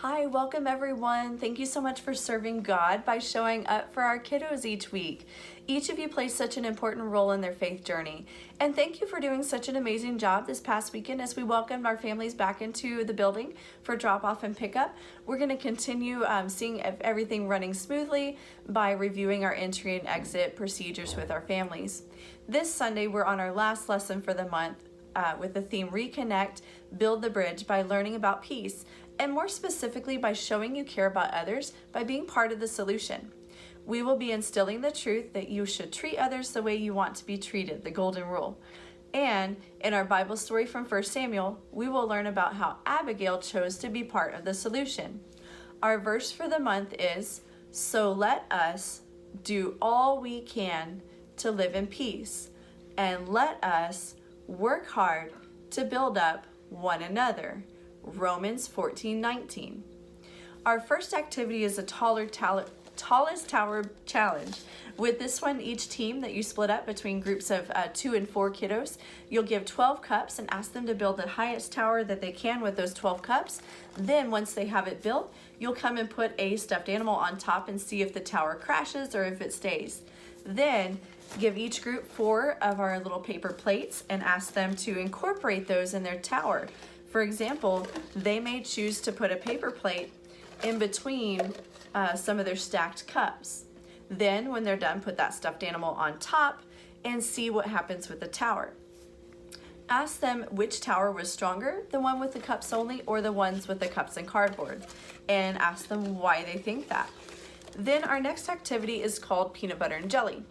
Hi, welcome everyone. Thank you so much for serving God by showing up for our kiddos each week. Each of you plays such an important role in their faith journey. And thank you for doing such an amazing job this past weekend as we welcomed our families back into the building for drop off and pickup. We're going to continue seeing everything running smoothly by reviewing our entry and exit procedures with our families. This Sunday, we're on our last lesson for the month with the theme Reconnect, Build the Bridge by learning about peace. And more specifically by showing you care about others by being part of the solution. We will be instilling the truth that you should treat others the way you want to be treated, the golden rule. And in our Bible story from 1 Samuel, we will learn about how Abigail chose to be part of the solution. Our verse for the month is, "So let us do all we can to live in peace, and let us work hard to build up one another." Romans 14:19. Our first activity is a tallest tower challenge. With this one, each team that you split up between groups of 2 and 4 kiddos, you'll give 12 cups and ask them to build the highest tower that they can with those 12 cups. Then once they have it built, you'll come and put a stuffed animal on top and see if the tower crashes or if it stays. Then give each group 4 of our little paper plates and ask them to incorporate those in their tower. For example, they may choose to put a paper plate in between some of their stacked cups. Then when they're done, put that stuffed animal on top and see what happens with the tower. Ask them which tower was stronger, the one with the cups only or the ones with the cups and cardboard, and ask them why they think that. Then our next activity is called peanut butter and jelly.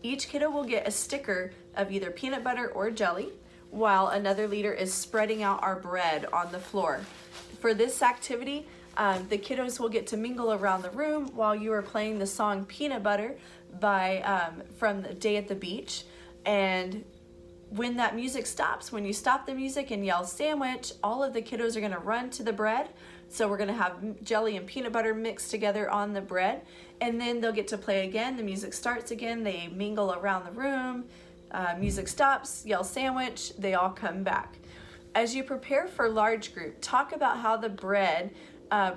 Each kiddo will get a sticker of either peanut butter or jelly, while another leader is spreading out our bread on the floor. For this activity, the kiddos will get to mingle around the room while you are playing the song Peanut Butter from the Day at the Beach. And when that music stops, when you stop the music and yell sandwich, all of the kiddos are going to run to the bread. So we're going to have jelly and peanut butter mixed together on the bread. And then they'll get to play again. The music starts again. They mingle around the room. Music stops, yell sandwich, they all come back. As you prepare for large group, talk about how the bread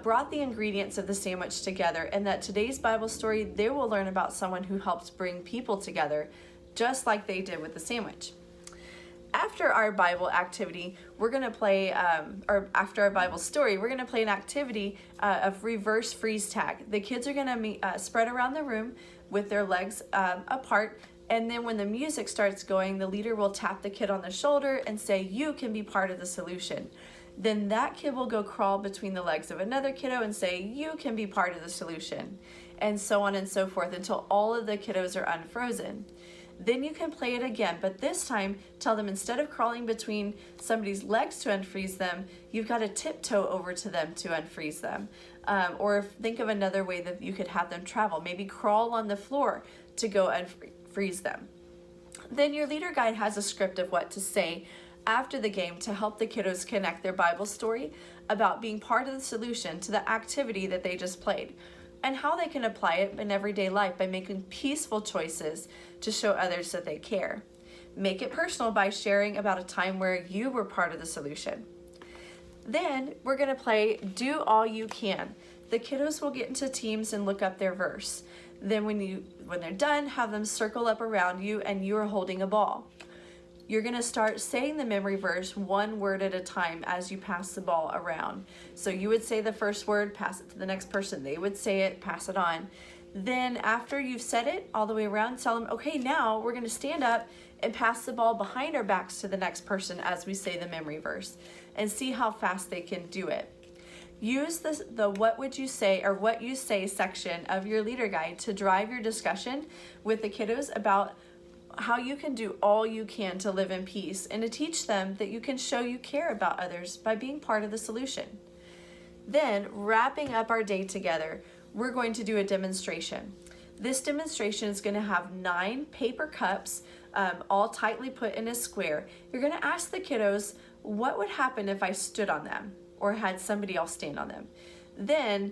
brought the ingredients of the sandwich together, and that today's Bible story, they will learn about someone who helped bring people together, just like they did with the sandwich. After our Bible activity, we're going to play, or after our Bible story, we're going to play an activity of reverse freeze tag. The kids are going to spread around the room with their legs apart. And then when the music starts going, the leader will tap the kid on the shoulder and say, "You can be part of the solution." Then that kid will go crawl between the legs of another kiddo and say, "You can be part of the solution." And so on and so forth until all of the kiddos are unfrozen. Then you can play it again, but this time tell them instead of crawling between somebody's legs to unfreeze them, you've got to tiptoe over to them to unfreeze them. Or think of another way that you could have them travel. Maybe crawl on the floor to go unfreeze them. Then your leader guide has a script of what to say after the game to help the kiddos connect their Bible story about being part of the solution to the activity that they just played, and how they can apply it in everyday life by making peaceful choices to show others that they care. Make it personal by sharing about a time where you were part of the solution. Then we're going to play Do All You Can. The kiddos will get into teams and look up their verse. Then when they're done, have them circle up around you and you are holding a ball. You're going to start saying the memory verse one word at a time as you pass the ball around. So you would say the first word, pass it to the next person. They would say it, pass it on. Then after you've said it all the way around, tell them, "Okay, now we're going to stand up and pass the ball behind our backs to the next person as we say the memory verse, and see how fast they can do it." Use the what would you say or what you say section of your leader guide to drive your discussion with the kiddos about how you can do all you can to live in peace, and to teach them that you can show you care about others by being part of the solution. Then, wrapping up our day together, we're going to do a demonstration. This demonstration is going to have 9 paper cups, all tightly put in a square. You're going to ask the kiddos, what would happen if I stood on them or had somebody else stand on them? Then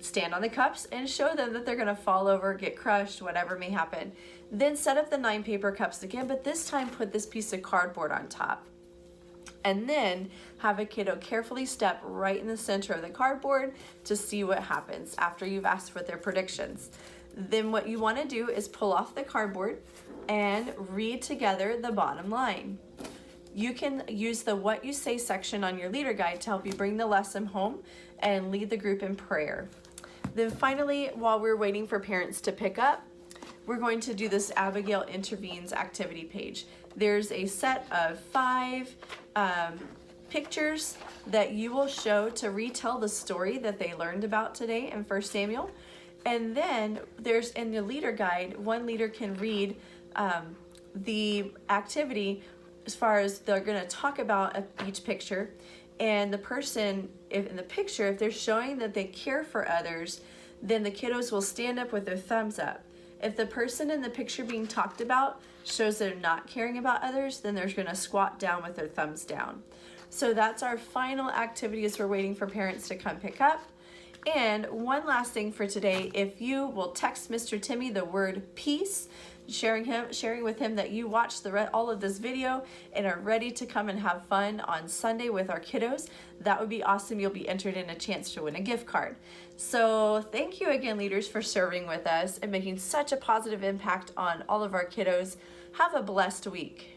stand on the cups and show them that they're going to fall over, get crushed, whatever may happen. Then set up the 9 paper cups again, but this time put this piece of cardboard on top. And then have a kiddo carefully step right in the center of the cardboard to see what happens after you've asked for their predictions. Then what you want to do is pull off the cardboard and read together the bottom line. You can use the What You Say section on your leader guide to help you bring the lesson home and lead the group in prayer. Then finally, while we're waiting for parents to pick up, we're going to do this Abigail Intervenes activity page. There's a set of 5 pictures that you will show to retell the story that they learned about today in 1 Samuel. And then there's in the leader guide, one leader can read the activity as far as they're going to talk about each picture. And the person in the picture, if they're showing that they care for others, then the kiddos will stand up with their thumbs up. If the person in the picture being talked about shows they're not caring about others, then they're going to squat down with their thumbs down. So that's our final activity as we're waiting for parents to come pick up. And one last thing for today, if you will text Mr. Timmy the word peace, sharing with him that you watched all of this video and are ready to come and have fun on Sunday with our kiddos, that would be awesome. You'll be entered in a chance to win a gift card. So thank you again, leaders, for serving with us and making such a positive impact on all of our kiddos. Have a blessed week.